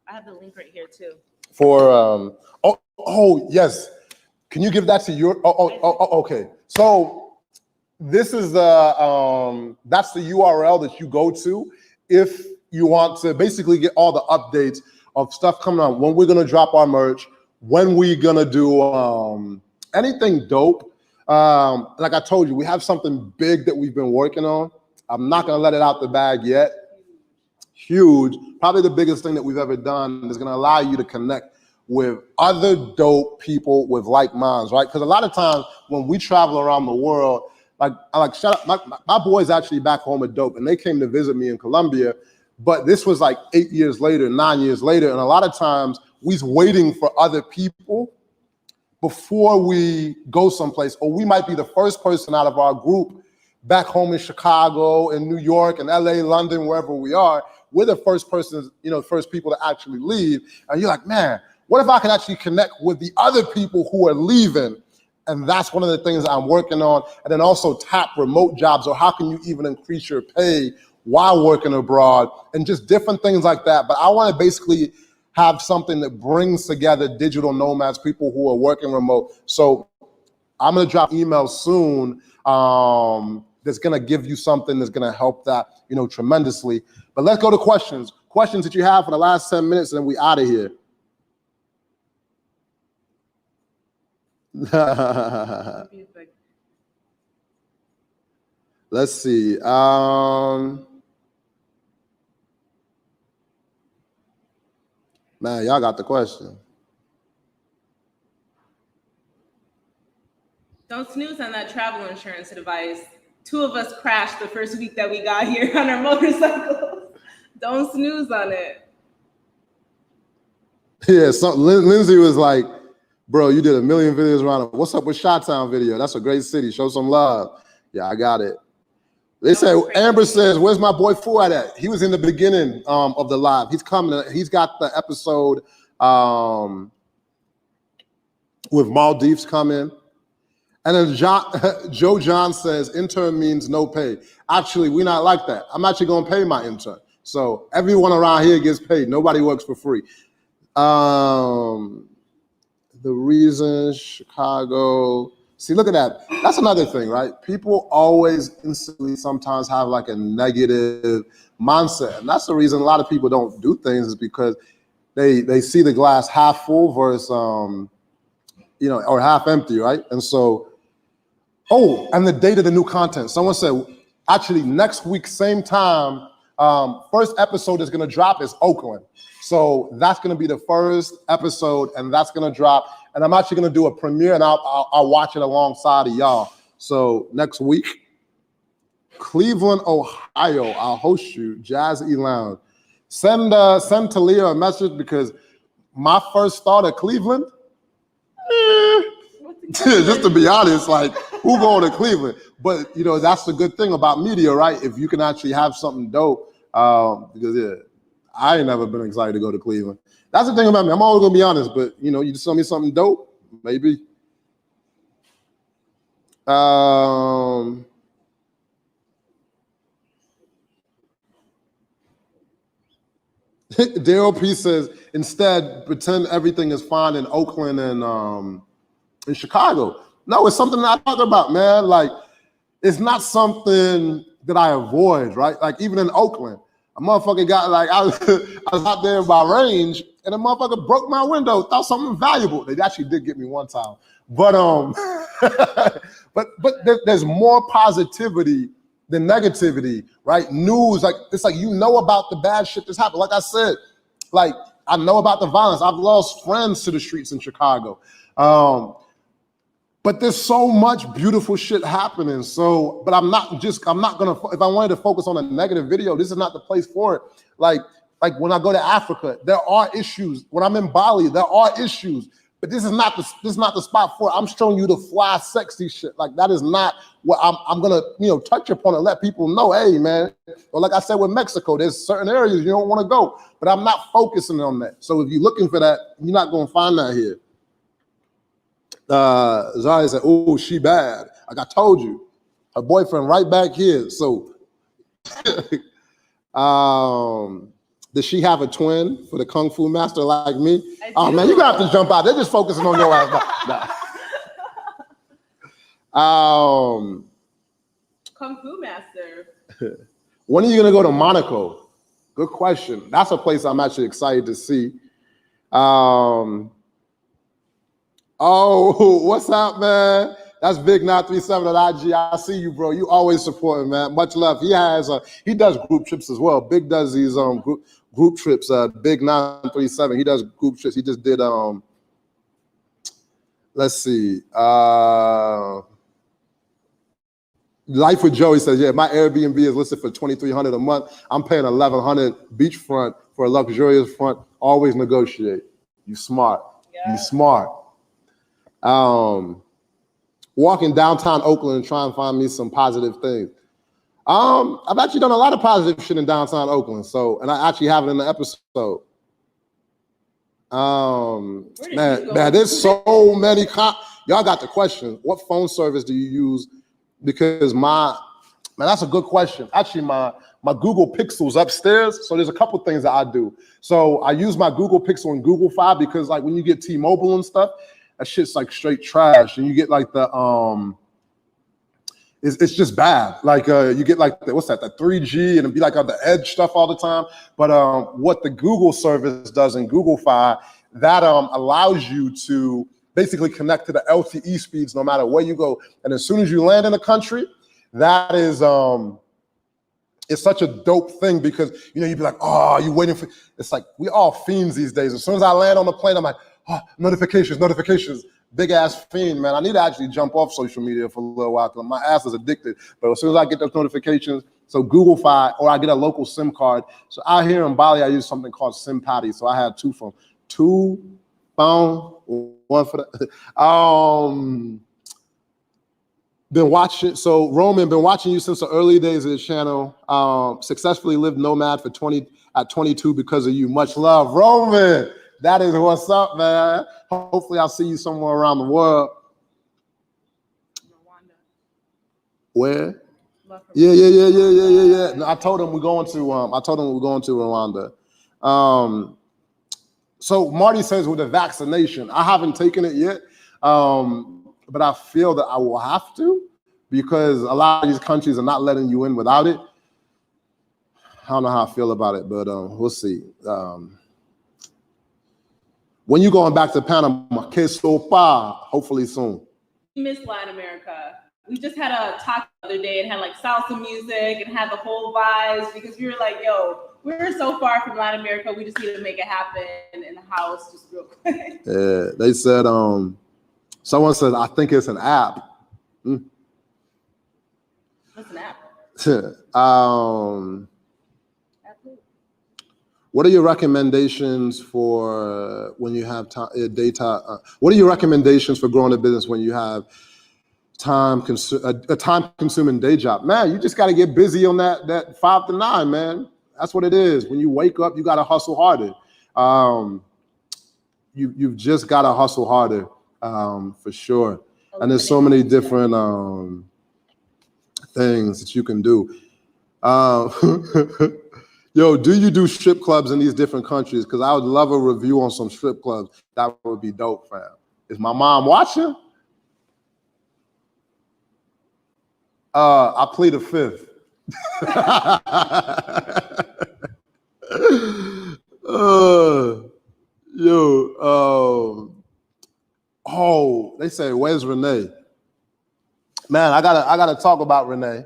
Speaker 6: have the link right here too.
Speaker 1: For oh yes. Can you give that to your? Okay. So this is the that's the URL that you go to if you want to basically get all the updates of stuff coming on, when we're gonna drop our merch, when we're gonna do anything dope. Like I told you, we have something big that we've been working on. I'm not gonna let it out the bag yet. Huge, probably the biggest thing that we've ever done is gonna allow you to connect with other dope people with like minds, right? Because a lot of times when we travel around the world, like shout out, my boys actually back home are dope, and they came to visit me in Colombia, but this was like 8 years later, 9 years later, and a lot of times we's waiting for other people before we go someplace, or we might be the first person out of our group back home in Chicago, in New York, and LA, London, wherever we are. We're the first person, you know, first people to actually leave. And you're like, man, what if I can actually connect with the other people who are leaving? And that's one of the things I'm working on. And then also tap remote jobs, or how can you even increase your pay while working abroad, and just different things like that. But I want to basically have something that brings together digital nomads, people who are working remote. So I'm going to drop emails soon that's going to give you something that's going to help that, you know, tremendously. But let's go to questions. Questions that you have for the last 10 minutes, and then we out of here. Let's see. Man, y'all got the question.
Speaker 6: Don't snooze on that travel insurance advice. 2 of us crashed the first week that we got here on our motorcycles. Don't snooze on it.
Speaker 1: Yeah, so Lindsay was like, bro, you did a million videos around it. What's up with Chi-Town video? That's a great city. Show some love. Yeah, I got it. They say, Amber says, where's my boy Fuad at? He was in the beginning of the live. He's coming. He's got the episode with Maldives coming. And then Joe John says, intern means no pay. Actually, we're not like that. I'm actually going to pay my intern. So everyone around here gets paid. Nobody works for free. The reason Chicago... See, look at that. That's another thing, right? People always instantly sometimes have like a negative mindset. And that's the reason a lot of people don't do things, is because they see the glass half full versus, you know, or half empty, right? And so, oh, and the date of the new content. Someone said, actually, next week, same time, first episode is going to drop is Oakland. So that's going to be the first episode, and that's going to drop. And I'm actually going to do a premiere, and I'll watch it alongside of y'all. So next week, Cleveland, Ohio, I'll host you, Jazz E Lounge. Send Talia a message, because my first thought of Cleveland, just to be honest, like, who going to Cleveland? But, you know, that's the good thing about media, right? If you can actually have something dope, because, yeah, I ain't never been excited to go to Cleveland. That's the thing about me. I'm always going to be honest, but, you know, you just tell me something dope, maybe. DLP says, instead, pretend everything is fine in Oakland and in Chicago. No, it's something that I talk about, man. Like, it's not something that I avoid, right? Like, even in Oakland, a motherfucker got, like, I was out there in my range, and a motherfucker broke my window, thought something valuable. They actually did get me one time. But but there's more positivity than negativity, right? News, like, it's like, you know about the bad shit that's happened. Like I said, like, I know about the violence. I've lost friends to the streets in Chicago. But there's so much beautiful shit happening. So, but I'm not gonna, if I wanted to focus on a negative video, this is not the place for it. Like when I go to Africa, there are issues. When I'm in Bali, there are issues. But this is not the spot for it. I'm showing you the fly, sexy shit. Like that is not what I'm gonna, touch upon and let people know, hey man. Or like I said with Mexico, there's certain areas you don't want to go. But I'm not focusing on that. So if you're looking for that, you're not gonna find that here. Zaya said, oh, she bad. Like I told you, her boyfriend right back here. So does she have a twin for the Kung Fu master like me? Oh man, you're gonna have to jump out. They're just focusing on your ass.
Speaker 6: Kung Fu master.
Speaker 1: When are you gonna go to Monaco? Good question. That's a place I'm actually excited to see. Oh, what's up, man? That's Big 937 at IG. I see you, bro. You always supporting, man. Much love. He does group trips as well. Big does these group trips. Big 937. He does group trips. He just did let's see. Life with Joe. He says, yeah, my Airbnb is listed for $2,300 a month. I'm paying $1,100 beachfront for a luxurious front. Always negotiate. You smart. Yeah. You smart. Walking downtown Oakland and trying to find me some positive things. I've actually done a lot of positive shit in downtown Oakland. And I actually have it in the episode. Man, there's so many. Y'all got the question. What phone service do you use? Because that's a good question. Actually, my Google Pixel's upstairs. So there's a couple things that I do. So I use my Google Pixel and Google Fi because like when you get T-Mobile and stuff, that shit's like straight trash, and you get like the it's just bad. Like you get like the 3G, and it'd be like on the edge stuff all the time. But what the Google service does in Google Fi, that allows you to basically connect to the LTE speeds no matter where you go. And as soon as you land in a country, that is it's such a dope thing because you'd be like, oh, you waiting for. It's like we all fiends these days. As soon as I land on the plane, I'm like, oh, notifications, big ass fiend, man. I need to actually jump off social media for a little while because my ass is addicted. But as soon as I get those notifications, so Google Fi, or I get a local SIM card. So out here in Bali, I use something called SIM Patty. So I had two phone, one for the been watching. So Roman, been watching you since the early days of the channel. Successfully lived nomad at 22 because of you. Much love, Roman. That is what's up, man. Hopefully I'll see you somewhere around the world.
Speaker 6: Rwanda.
Speaker 1: Where? Yeah. No, I told him we're going to Rwanda. So Marty says with the vaccination, I haven't taken it yet. But I feel that I will have to because a lot of these countries are not letting you in without it. I don't know how I feel about it, but we'll see. When you going back to Panama, que sopa, hopefully soon.
Speaker 6: We miss Latin America. We just had a talk the other day and had like salsa music and had the whole vibes because we were like, yo, we're so far from Latin America. We just need to make it happen in the house just real quick.
Speaker 1: Yeah, they said, someone said, I think it's an app.
Speaker 6: What's an app?
Speaker 1: What are your recommendations for when you have data? What are your recommendations for growing a business when you have a time-consuming day job? Man, you just got to get busy on that 5 to 9, man. That's what it is. When you wake up, you got to hustle harder. You've just got to hustle harder for sure. And there's so many different things that you can do. Yo, do you do strip clubs in these different countries? Because I would love a review on some strip clubs. That would be dope, fam. Is my mom watching? I plead the fifth. They say, where's Renee? Man, I gotta talk about Renee.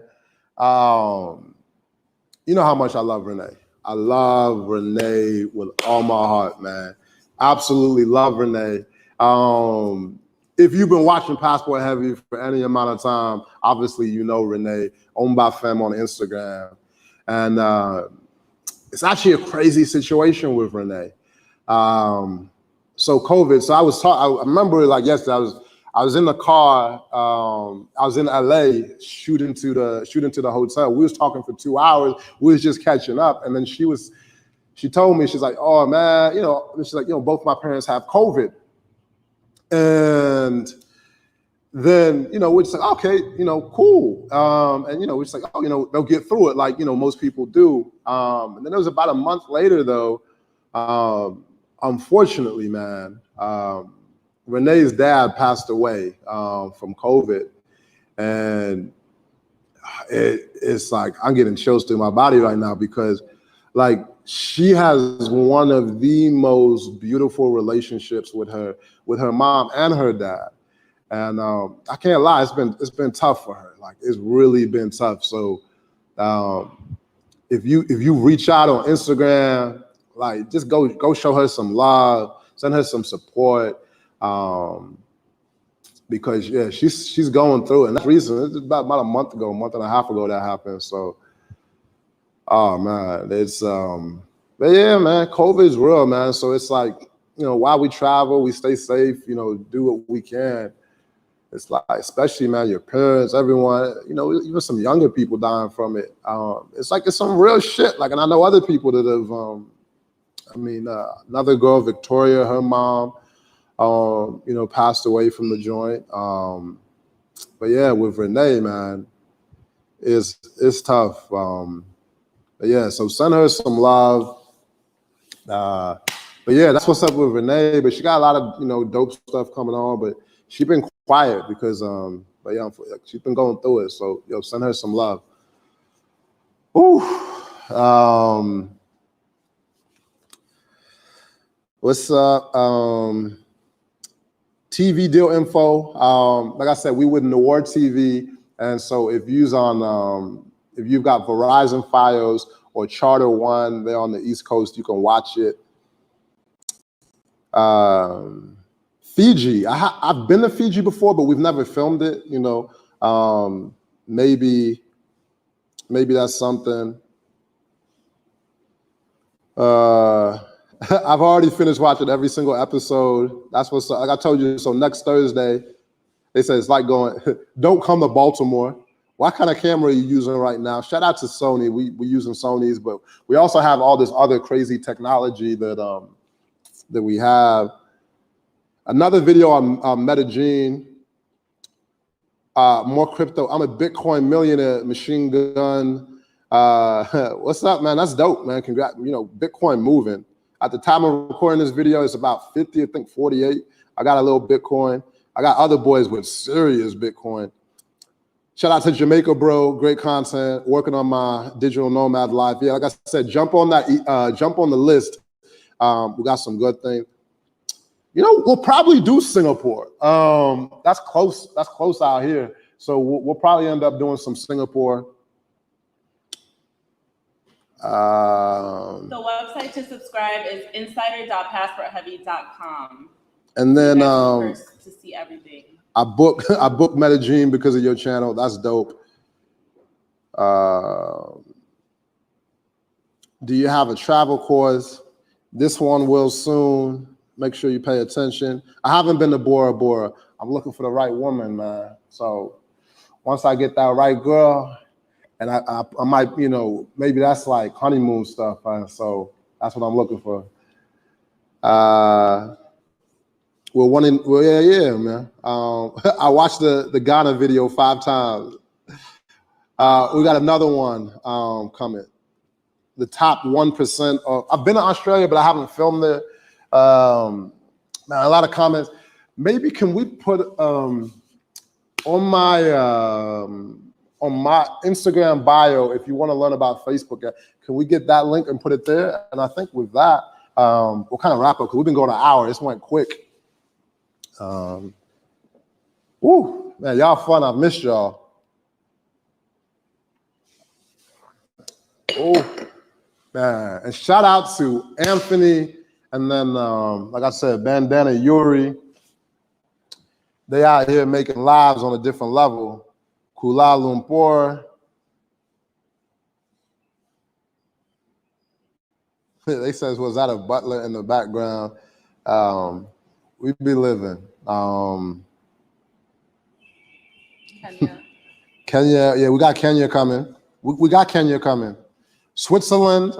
Speaker 1: You know how much I love Renee. I love Renee with all my heart, man. Absolutely love Renee. if you've been watching Passport Heavy for any amount of time, obviously you know Renee, owned by Femme on Instagram. And it's actually a crazy situation with Renee. So COVID, so I remember like yesterday, I was in the car, I was in LA shooting to the hotel. We was talking for 2 hours, we was just catching up. And then she told me, she's like, oh man, she's like, both my parents have COVID. And then, we're just like, okay, cool. And, we're just like, oh, they'll get through it like, most people do. And then it was about a month later though, unfortunately, man, Renee's dad passed away from COVID. And it's like, I'm getting chills through my body right now because like she has one of the most beautiful relationships with her mom and her dad. And I can't lie, it's been tough for her. Like it's really been tough. So if you reach out on Instagram, like just go show her some love, send her some support. Because yeah, she's going through it. And that's recent. It's about a month and a half ago that happened. So oh man, it's but yeah, man, COVID is real, man. So it's like, while we travel, we stay safe, do what we can. It's like, especially, man, your parents, everyone, even some younger people dying from it. It's like it's some real shit. Like, and I know other people that have, another girl, Victoria, her mom, passed away from the joint. But yeah, with Renee, man, it's tough. But yeah, so send her some love. But yeah, that's what's up with Renee. But she got a lot of dope stuff coming on. But she's been quiet because but yeah, she's been going through it. So send her some love. Ooh. What's up? TV deal info. Like I said, we with Noir TV, and so if you've got Verizon Fios or Charter One, they're on the East Coast, you can watch it. Fiji, I've been to Fiji before, but we've never filmed it. Maybe that's something. I've already finished watching every single episode. That's what's like I told you. So next Thursday, they said it's like going. Don't come to Baltimore. What kind of camera are you using right now? Shout out to Sony. We using Sony's, but we also have all this other crazy technology that we have. Another video on Medellin. More crypto. I'm a Bitcoin millionaire. Machine gun. What's up, man? That's dope, man. Congrats. Bitcoin moving. At the time of recording this video, it's about 50, I think 48. I got a little Bitcoin. I got other boys with serious Bitcoin. Shout out to Jamaica, bro. Great content. Working on my digital nomad life. Yeah, like I said, jump on the list. We got some good things. We'll probably do Singapore. That's close. That's close out here. So we'll probably end up doing some Singapore.
Speaker 6: The website to subscribe is insider.passportheavy.com.
Speaker 1: And then
Speaker 6: first to see everything.
Speaker 1: I booked Medellin because of your channel. That's dope. Do you have a travel course? This one will soon. Make sure you pay attention. I haven't been to Bora Bora. I'm looking for the right woman, man. So once I get that right girl, and I might, maybe that's like honeymoon stuff. So that's what I'm looking for. Yeah, man. I watched the Ghana video 5 times. We got another one coming. The top 1% of. I've been to Australia, but I haven't filmed it. Man, a lot of comments. Maybe can we put on my Instagram bio, if you want to learn about Facebook, can we get that link and put it there? And I think with that, we'll kind of wrap up because we've been going an hour. This went quick. Woo, man, y'all fun. I've missed y'all. Oh, man. And shout out to Anthony. And then, like I said, Bandana Yuri. They out here making lives on a different level. Kuala Lumpur. They says, was that a butler in the background? We be living.
Speaker 6: Kenya.
Speaker 1: Kenya, yeah, we got Kenya coming. We got Kenya coming. Switzerland,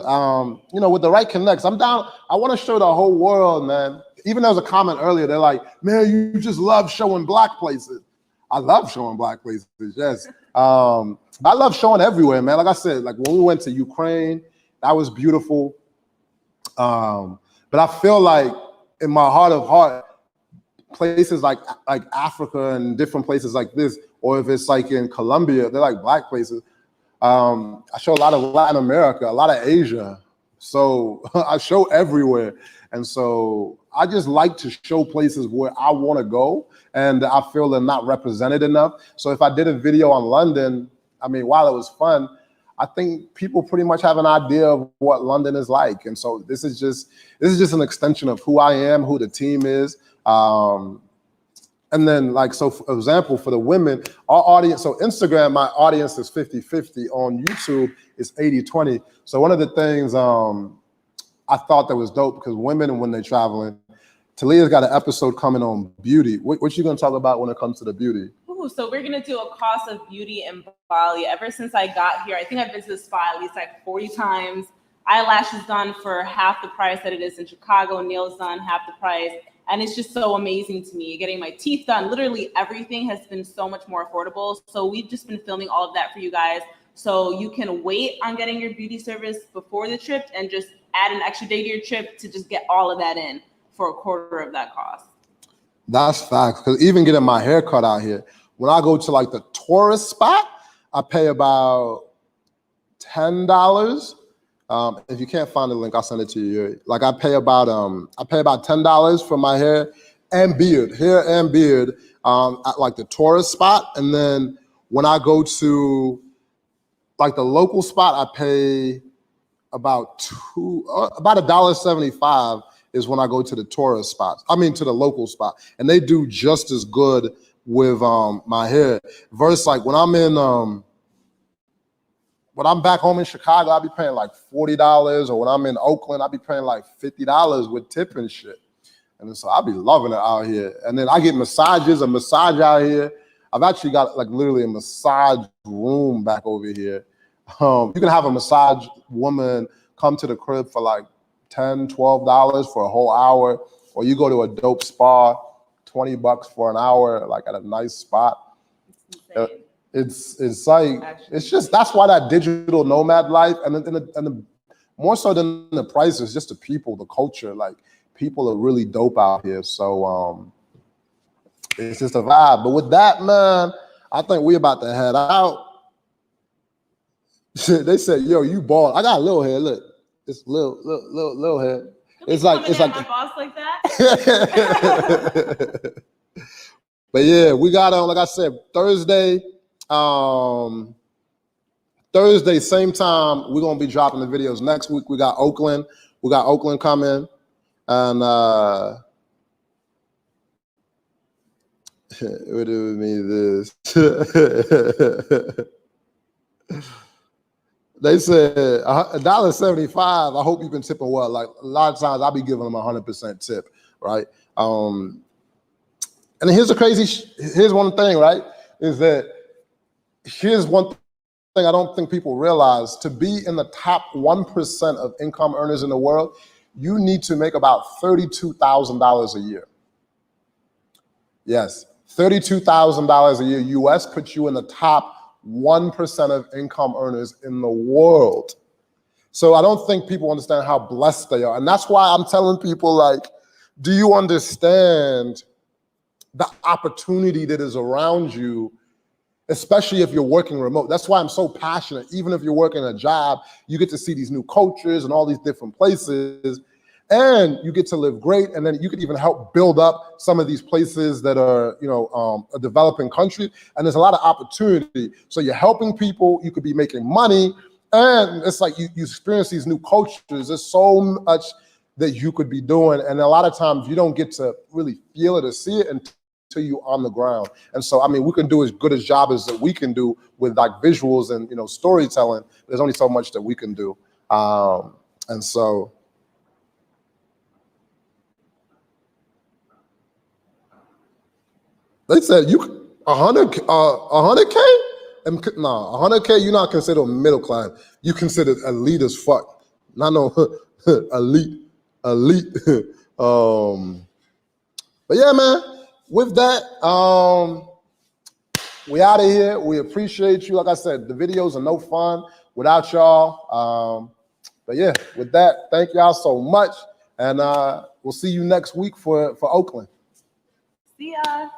Speaker 1: you know, with the right connects. I'm down. I want to show the whole world, man. Even there was a comment earlier, they're like, man, you just love showing black places. I love showing black places, yes. I love showing everywhere, man. Like I said, like when we went to Ukraine, that was beautiful. But I feel like in my heart of heart, places like Africa and different places like this, or if it's like in Colombia, they're like black places. I show a lot of Latin America, a lot of Asia. So I show everywhere. And so I just like to show places where I want to go and I feel they're not represented enough. So if I did a video on London, I mean, while it was fun, I think people pretty much have an idea of what London is like. And so this is just an extension of who I am, who the team is. And then like, so for example, for the women, our audience, so Instagram, my audience is 50-50. On YouTube, it's 80-20. So one of the things I thought that was dope, because women, when they're traveling, Talia's got an episode coming on beauty. What you gonna talk about when it comes to the beauty?
Speaker 6: Ooh, so we're gonna do a cost of beauty in Bali. Ever since I got here, I think I've been to this spa at least like 40 times. Eyelashes done for half the price that it is in Chicago, nails done half the price. And it's just so amazing to me. Getting my teeth done, literally everything has been so much more affordable. So we've just been filming all of that for you guys. So you can wait on getting your beauty service before the trip and just add an extra day to your trip to just get all of that in for a quarter of that cost. That's
Speaker 1: facts, because even getting my hair cut out here, when I go to like the tourist spot, I pay about $10. If you can't find the link, I'll send it to you. Like I pay about $10 for my hair and beard at like the tourist spot. And then when I go to like the local spot, I pay about $1.75 is when I go to the tourist spots. I mean, to the local spot, and they do just as good with my hair. Versus like when I'm back home in Chicago, I'll be paying like $40, or when I'm in Oakland, I'll be paying like $50 with tip and shit. And so I'll be loving it out here. And then I get massages, a massage out here. I've actually got like literally a massage room back over here. You can have a massage woman come to the crib for like $10, $12 for a whole hour, or you go to a dope spa, $20 for an hour, like at a nice spot. It's like, it's just, that's why that digital nomad life, and the more so than the prices, just the people, the culture, like people are really dope out here. So it's just a vibe. But with that, man, I think we about to head out. They said, yo, you bald. I got a little hair, look. It's little hair. It's like
Speaker 6: my boss like that.
Speaker 1: But yeah, we got on, like I said, Thursday, same time, we're gonna be dropping the videos. Next week we got Oakland. We got Oakland coming. And what do me this? They said $1.75. I hope you've been tipping well. Like a lot of times I'll be giving them 100% tip, right? And here's here's one thing, right? Is that here's one thing I don't think people realize. To be in the top 1% of income earners in the world, you need to make about $32,000 a year. Yes, $32,000 a year US puts you in the top 1% of income earners in the world. So I don't think people understand how blessed they are. And that's why I'm telling people, like, do you understand the opportunity that is around you, especially if you're working remote? That's why I'm so passionate. Even if you're working a job, you get to see these new cultures and all these different places, and you get to live great. And then you could even help build up some of these places that are, you know, a developing country. And there's a lot of opportunity. So you're helping people, you could be making money, and it's like you experience these new cultures. There's so much that you could be doing. And a lot of times you don't get to really feel it or see it until to you on the ground. And so, I mean, we can do as good a job as that we can do with like visuals and, you know, storytelling. There's only so much that we can do. And so, they said you 100K? And nah, 100K, you're not considered middle class. You considered elite as fuck. Not no elite. But yeah, man, with that, we out of here. We appreciate you. Like I said, the videos are no fun without y'all. But yeah, with that, thank y'all so much. And we'll see you next week for Oakland.
Speaker 6: See ya.